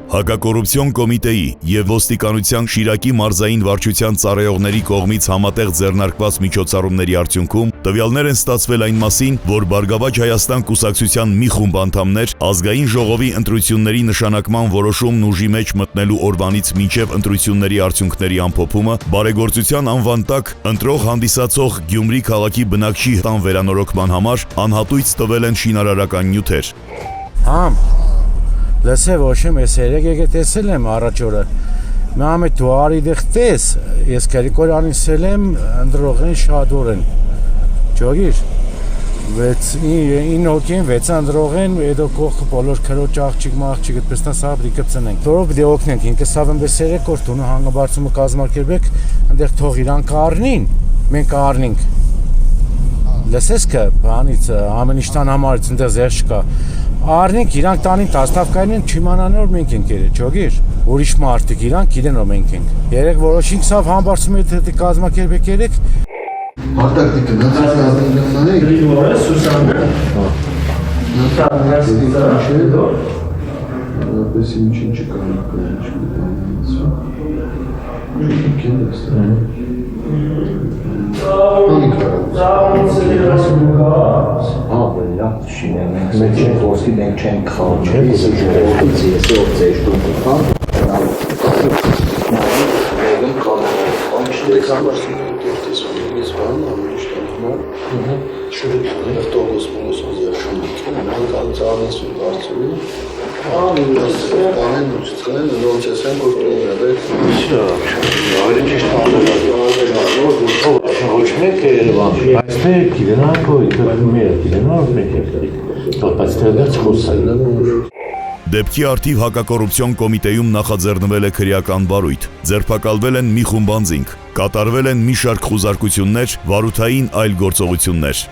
Հակակոռուպցիոն կոմիտեի և ոստիկանության Շիրակի մարզային վարչության ծառայողների կողմից համատեղ ձեռնարկված միջոցառումների արդյունքում տվյալներ են ստացվել այն մասին, որ Բարգավաճ Հայաստան կուսակցության մի խումբ անդամներ ազգային ժողովի ընտրությունների նշանակման որոշումն ուժի մեջ մտնելու օրվանից մինչև ընտրությունների արդյունքների ամփոփումը բարեգործության անվան տակ ընտրող հանդիսացող Գյումրի քաղաքի բնակչի տան վերանորոգման համար անհատույց տվել են շինարարական նյութեր։ Լսե ոչմ ես երեք եկե տեսել եմ առաջ օրը Մամեդ դու արի դեղ տես ես կերիկորանի սելեմ ընդրողեն շադորեն ճոգիր 9 հոգին 6 ընդրողեն հետո կողքը բոլոր քրոջ աղջիկ մաղջիկ այդպես նա սաբրի կծնենք որով դե օգնենք ինքը սավն բես երեք օր տունը հանգաբարձումը կազմակերպեք այնտեղ թող իրան կառնին մենք կառնենք լսես կը բանից ամեն ինչտան համարից այնտեղ զեղ չկա Արնենք իրանք տանին տաստավկային չիմանան որ մենք ենք երեք ճոգիր ուրիշ մարդիկ իրանք իրեն որ մենք ենք երեք որոշինք սավ համբարձում է կազմակերպեք երեք Արտակտիկը նացիոնալն է Գրիգորը Սուսաննը Պես ինչ չկա Մենք չենք ոսկի, մենք չենք խաղում, չենք ժողովից ես օգծեշ դու կխամ, ոչ մեկ է Երևան, բայց մեկ գիտենանք, մեր գիտենանք, բայց տեղից խոսային։ Դեպքի արդիվ հակակոռուպցիոն կոմիտեում նախաձեռնվել է քրեական բարույթ, ձերբակալվել են մի խումբ անձինք, կատարվել են մի շարք խուզարկություններ, վարութային այլ գործողություններ։